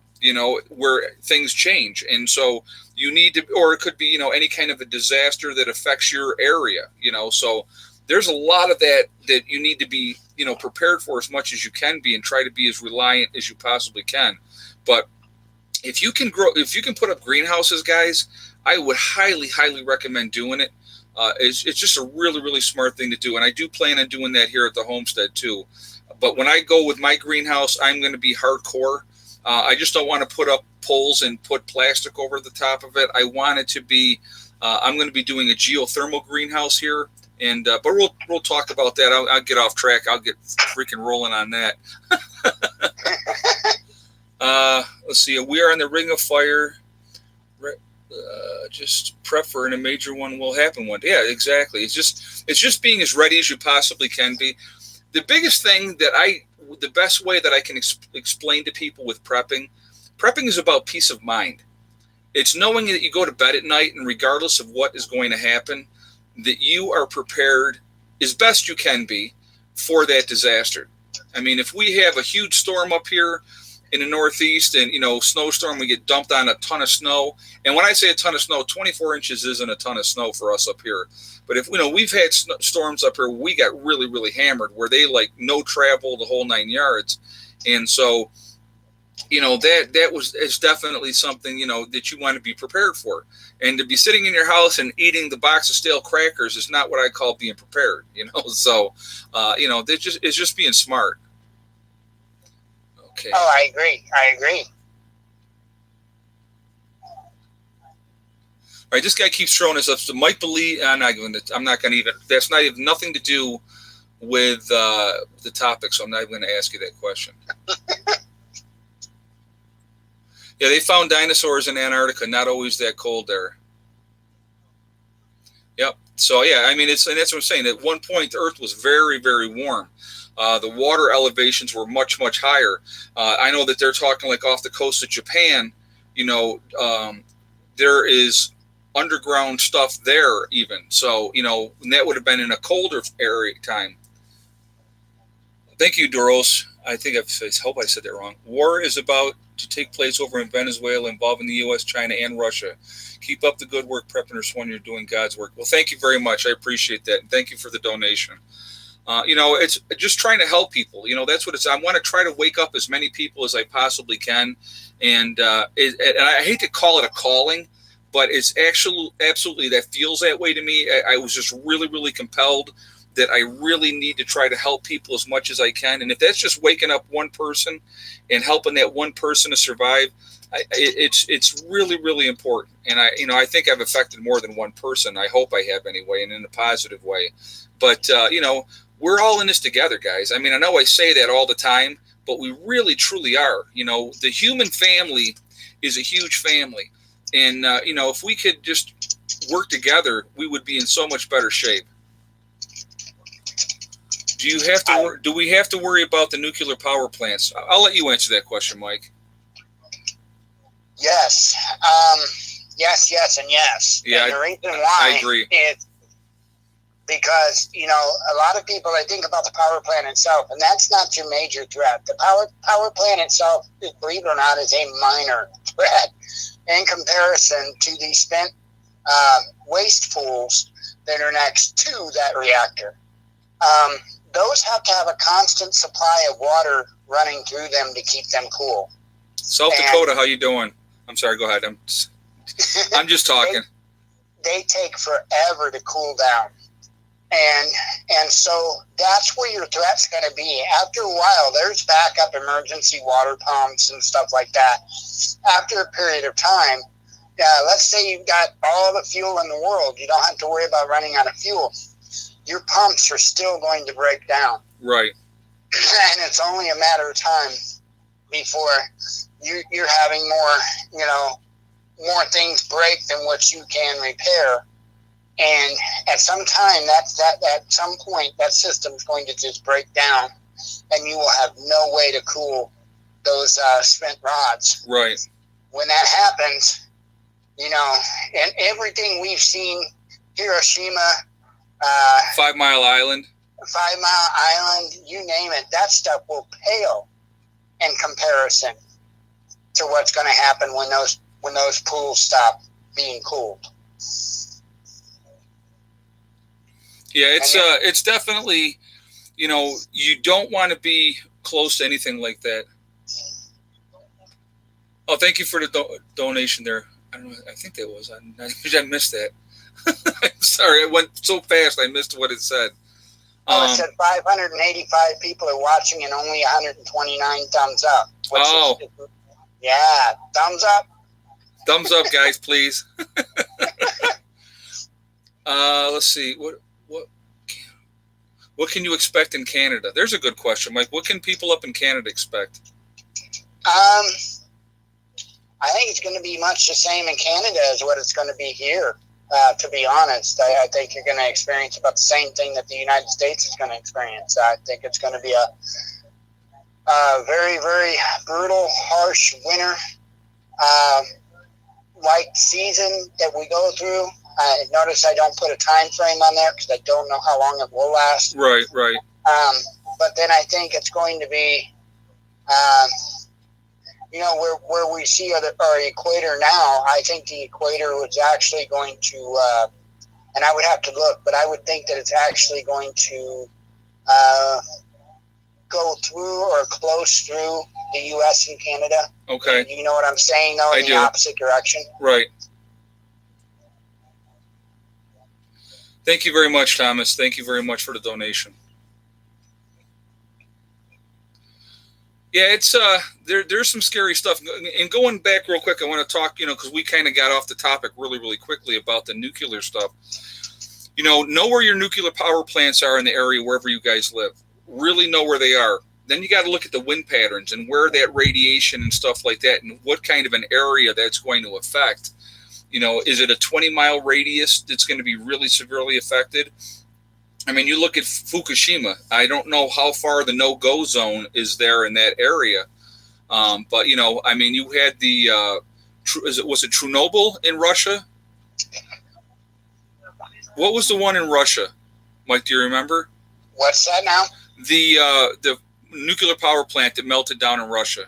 where things change. And so you need to, or it could be, any kind of a disaster that affects your area, so there's a lot of that you need to be, prepared for as much as you can be and try to be as reliant as you possibly can. But if you can put up greenhouses, guys, I would highly, highly recommend doing it. It's just a really, really smart thing to do. And I do plan on doing that here at the homestead too. But when I go with my greenhouse, I'm going to be hardcore. I just don't want to put up poles and put plastic over the top of it. I want it to be, I'm going to be doing a geothermal greenhouse here. And, but we'll talk about that. I'll get off track. I'll get freaking rolling on that. Let's see. We are in the ring of fire. Just prep for, and a major one will happen one day. Yeah, exactly. It's just being as ready as you possibly can be. The biggest thing the best way that I can explain to people with prepping is about peace of mind. It's knowing that you go to bed at night, and regardless of what is going to happen, that you are prepared as best you can be for that disaster. I mean, if we have a huge storm up here in the Northeast and, snowstorm, we get dumped on a ton of snow. And when I say a ton of snow, 24 inches isn't a ton of snow for us up here. But if, we've had storms up here, we got really, really hammered where they no travel the whole 9 yards. And so, is definitely something, that you want to be prepared for. And to be sitting in your house and eating the box of stale crackers is not what I call being prepared, So, it's just being smart. Okay. Oh, I agree. All right, this guy keeps throwing us up. So Mike Believe, I'm not going to even. That's not even nothing to do with the topic. So I'm not even going to ask you that question. Yeah, they found dinosaurs in Antarctica. Not always that cold there. Yep. So yeah, I mean, and that's what I'm saying. At one point, the Earth was very, very warm. The water elevations were much, much higher. I know that they're talking off the coast of Japan. There is underground stuff there even. So, and that would have been in a colder area time. Thank you, Doros. I hope I said that wrong. War is about to take place over in Venezuela involving the U.S., China, and Russia. Keep up the good work, Prep Nurse One. You're doing God's work. Well, thank you very much. I appreciate that. And thank you for the donation. It's just trying to help people. That's what it's. I want to try to wake up as many people as I possibly can. And I hate to call it a calling, but it's absolutely that feels that way to me. I was just really, really compelled that I really need to try to help people as much as I can. And if that's just waking up one person and helping that one person to survive, it's really, really important. And I think I've affected more than one person. I hope I have anyway, and in a positive way. But, we're all in this together, guys. I mean, I know I say that all the time, but we really, truly are. The human family is a huge family. And, if we could just work together, we would be in so much better shape. Do we have to worry about the nuclear power plants? I'll let you answer that question, Mike. Yes. yes, yes, and yes. Yeah, and the reason why I agree. is because, a lot of people, they think about the power plant itself, and that's not your major threat. The power plant itself, believe it or not, is a minor threat in comparison to the spent waste pools that are next to that reactor. Those have to have a constant supply of water running through them to keep them cool. South Dakota, how you doing? I'm sorry, go ahead. I'm just talking. They take forever to cool down. And so that's where your threat's going to be. After a while, there's backup emergency water pumps and stuff like that. After a period of time, let's say you've got all the fuel in the world. You don't have to worry about running out of fuel. Your pumps are still going to break down. Right. And it's only a matter of time before you're having more things break than what you can repair. And at some time, at some point, that system's going to just break down, and you will have no way to cool those spent rods. Right. When that happens, and everything we've seen, Hiroshima, 5 Mile Island, you name it, that stuff will pale in comparison to what's going to happen when those pools stop being cooled. Yeah, it's definitely, you don't want to be close to anything like that. Oh, thank you for the donation there. I don't know. I think that was. I missed that. I'm sorry. I went so fast. I missed what it said. It said 585 people are watching and only 129 thumbs up. Yeah, thumbs up. Thumbs up, guys, please. Let's see. What can you expect in Canada? There's a good question, Mike. What can people up in Canada expect? I think it's going to be much the same in Canada as what it's going to be here. To be honest, I think you're going to experience about the same thing that the United States is going to experience. I think it's going to be a very, very brutal, harsh winter like season that we go through. Notice I don't put a time frame on there because I don't know how long it will last. Right. But then I think it's going to be, where we see our equator now. I think the equator was actually going to, and I would have to look, but I would think that it's actually going to go through or close through the U.S. and Canada. Okay. You know what I'm saying, though, in the opposite direction. Right. Thank you very much, Thomas. Thank you very much for the donation. Yeah, it's there's some scary stuff. And going back real quick, I want to talk, because we kind of got off the topic really, really quickly about the nuclear stuff. Know where your nuclear power plants are in the area wherever you guys live. Really know where they are. Then you got to look at the wind patterns and where that radiation and stuff like that, and what kind of an area that's going to affect. Is it a 20-mile radius that's going to be really severely affected? I mean, you look at Fukushima. I don't know how far the no-go zone is there in that area. But, you had the, was it Chernobyl in Russia? What was the one in Russia? Mike, do you remember? What's that now? The nuclear power plant that melted down in Russia.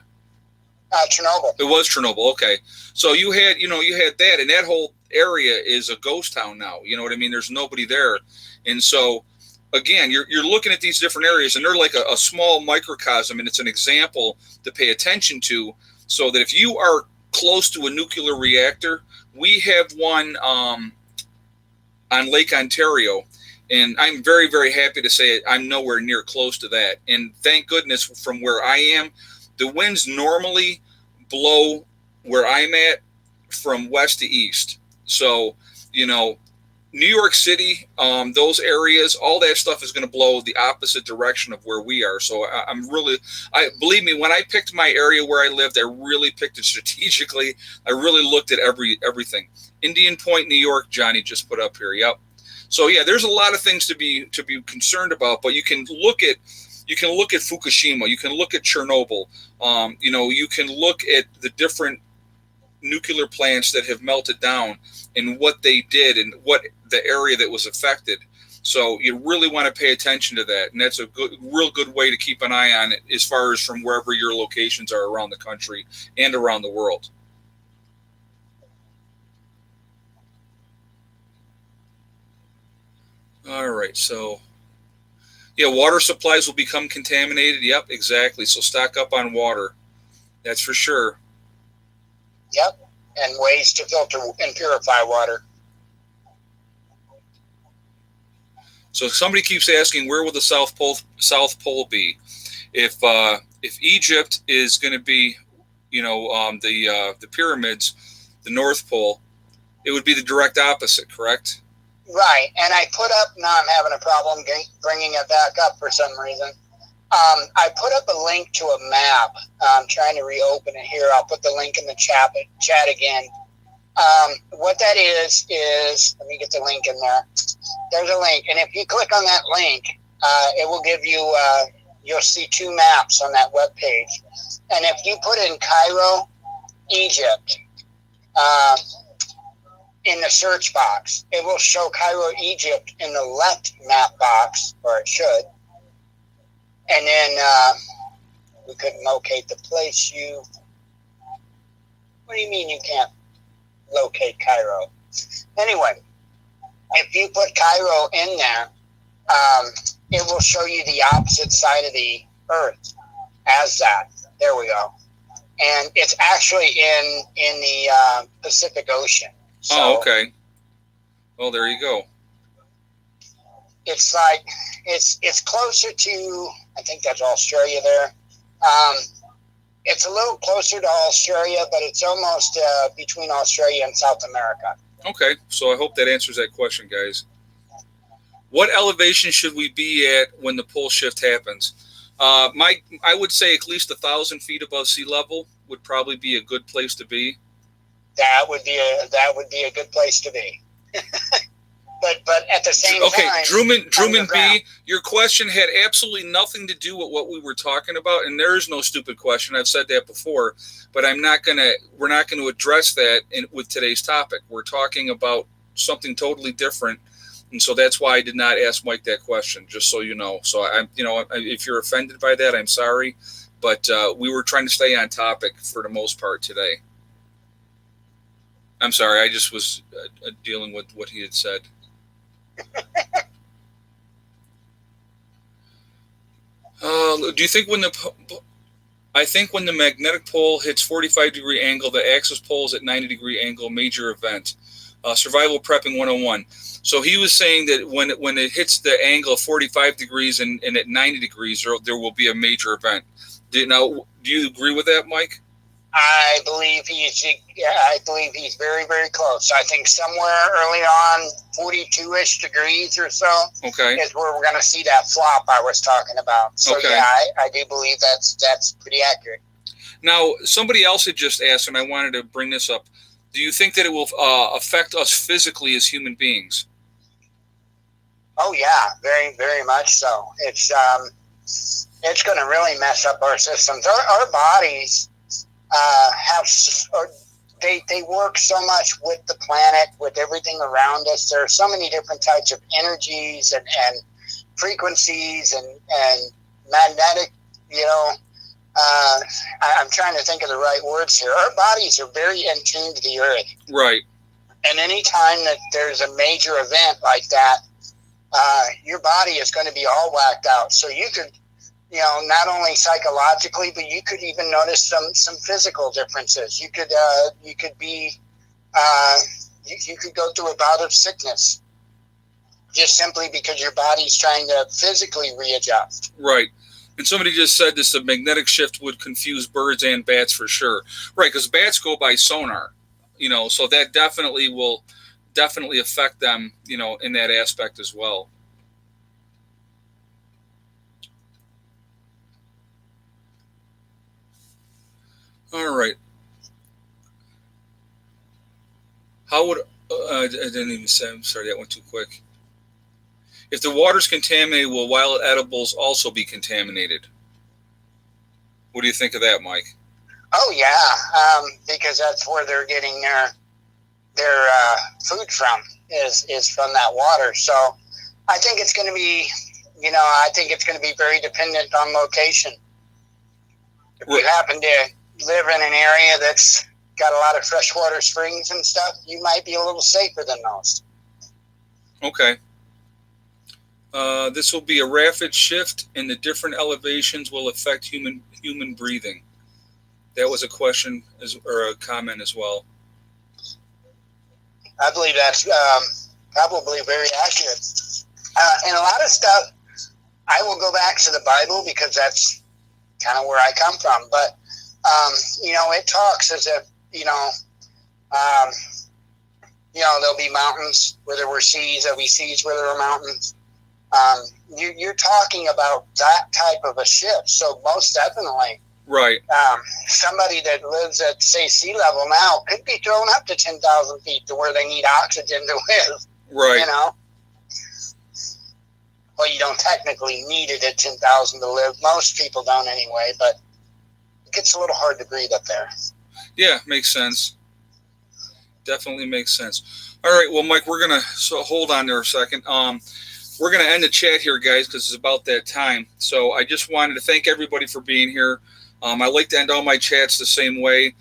Chernobyl. It was Chernobyl. Okay. So you had that, and that whole area is a ghost town now. You know what I mean? There's nobody there. And so, again, you're looking at these different areas, and they're like a small microcosm, and it's an example to pay attention to, so that if you are close to a nuclear reactor, we have one on Lake Ontario, and I'm very, very happy to say I'm nowhere near close to that. And thank goodness, from where I am, the winds normally blow where I'm at from west to east. So, New York City, those areas, all that stuff is going to blow the opposite direction of where we are. So believe me, when I picked my area where I lived, I really picked it strategically. I really looked at everything. Indian Point, New York, Johnny just put up here. Yep. So yeah, there's a lot of things to be concerned about, but you can look at Fukushima, you can look at Chernobyl, you can look at the different nuclear plants that have melted down and what they did and what the area that was affected. So you really want to pay attention to that, and that's a real good way to keep an eye on it as far as from wherever your locations are around the country and around the world. All right, so yeah, water supplies will become contaminated. Yep, exactly. So stock up on water. That's for sure. Yep, and ways to filter and purify water. So somebody keeps asking, where will the South Pole be? If Egypt is going to be, the pyramids, the North Pole, it would be the direct opposite, correct? Right, and I put up. Now I'm having a problem bringing it back up for some reason. I put up a link to a map. I'm trying to reopen it here. I'll put the link in the chat again. What that is let me get the link in there. There's a link, and if you click on that link, it will give you. You'll see two maps on that web page, and if you put in Cairo, Egypt, in the search box, it will show Cairo, Egypt in the left map box, or it should. And then we couldn't locate the place. What do you mean you can't locate Cairo? Anyway, if you put Cairo in there, it will show you the opposite side of the earth as that. There we go. And it's actually in the Pacific Ocean. So oh, okay. Well, there you go. It's like it's closer to, I think that's Australia there. It's a little closer to Australia, but it's almost between Australia and South America. Okay, so I hope that answers that question, guys. What elevation should we be at when the pole shift happens? I would say at least 1,000 feet above sea level would probably be a good place to be. That would be a good place to be. But at the same time, Drewman B, your question had absolutely nothing to do with what we were talking about, and there is no stupid question. I've said that before, but we're not gonna address that with today's topic. We're talking about something totally different, and so that's why I did not ask Mike that question. Just so you know. So if you're offended by that, I'm sorry, but we were trying to stay on topic for the most part today. I'm sorry. I just was dealing with what he had said. Do you think I think when the magnetic pole hits 45-degree angle, the axis pole is at 90-degree angle, major event. Survival prepping 101. So he was saying that when it hits the angle of 45 degrees and at 90 degrees, there will be a major event. Do you agree with that, Mike? I believe he's very, very close. I think somewhere early on, 42-ish degrees or so, is where we're going to see that flop I was talking about. So yeah, I do believe that's pretty accurate. Now, somebody else had just asked, and I wanted to bring this up. Do you think that it will affect us physically as human beings? Oh yeah, very, very much so. It's going to really mess up our systems. Our bodies. They work so much with the planet, with everything around us. There are so many different types of energies and frequencies and magnetic, I'm trying to think of the right words here. Our bodies are very in tune to the earth. Right. And any time that there's a major event like that, your body is going to be all whacked out. So you could, not only psychologically, but you could even notice some physical differences. You could go through a bout of sickness just simply because your body's trying to physically readjust. Right. And somebody just said this: the magnetic shift would confuse birds and bats for sure. Right, because bats go by sonar, so that definitely will affect them, in that aspect as well. All right. How would I didn't even say? I'm sorry, that went too quick. If the water's contaminated, will wild edibles also be contaminated? What do you think of that, Mike? Oh yeah, because that's where they're getting their food from is from that water. So I think it's going to be, I think it's going to be very dependent on location. If you happen to live in an area that's got a lot of freshwater springs and stuff, you might be a little safer than those. Okay. This will be a rapid shift, and the different elevations will affect human breathing. That was a question or a comment as well. I believe that's probably very accurate. And a lot of stuff, I will go back to the Bible because that's kind of where I come from. But, it talks as if, there'll be mountains where there were seas. There'll be seas where there were mountains. You're talking about that type of a shift. So most definitely. Right. Somebody that lives at, say, sea level now could be thrown up to 10,000 feet to where they need oxygen to live. Right. Well, you don't technically need it at 10,000 to live. Most people don't anyway, but it gets a little hard to breathe up there. Yeah, makes sense. Definitely makes sense. All right, well, Mike, we're going to hold on there a second. We're going to end the chat here, guys, because it's about that time. So I just wanted to thank everybody for being here. I like to end all my chats the same way.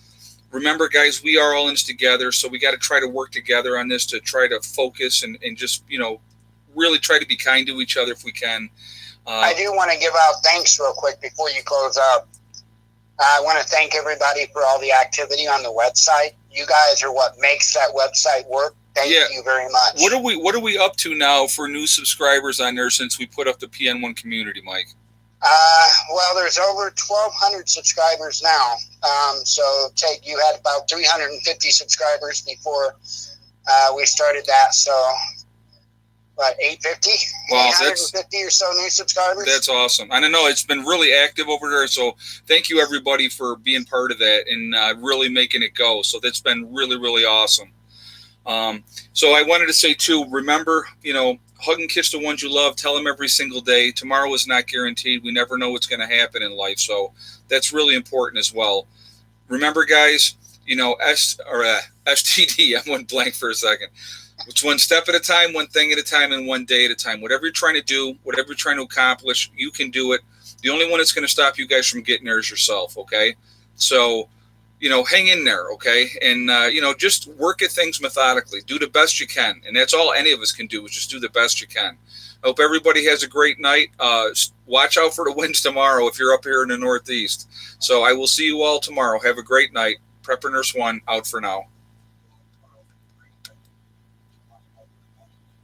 Remember, guys, we are all in this together, so we got to try to work together on this to try to focus and just, really try to be kind to each other if we can. I do want to give out thanks real quick before you close up. I want to thank everybody for all the activity on the website. You guys are what makes that website work. Thank you very much. What are we up to now for new subscribers on there since we put up the PN1 community, Mike? Well, there's over 1,200 subscribers now. So you had about 350 subscribers before we started that. So, 850? Wow, 850 or so new subscribers. That's awesome. I don't know. It's been really active over there. So thank you, everybody, for being part of that and really making it go. So that's been really, really awesome. So I wanted to say, too, remember, hug and kiss the ones you love. Tell them every single day. Tomorrow is not guaranteed. We never know what's going to happen in life. So that's really important as well. Remember, guys, STD. I went blank for a second. It's one step at a time, one thing at a time, and one day at a time. Whatever you're trying to do, whatever you're trying to accomplish, you can do it. The only one that's going to stop you guys from getting there is yourself, okay? So, hang in there, okay? And, just work at things methodically. Do the best you can. And that's all any of us can do is just do the best you can. I hope everybody has a great night. Watch out for the winds tomorrow if you're up here in the Northeast. So I will see you all tomorrow. Have a great night. Prepper Nurse 1 out for now.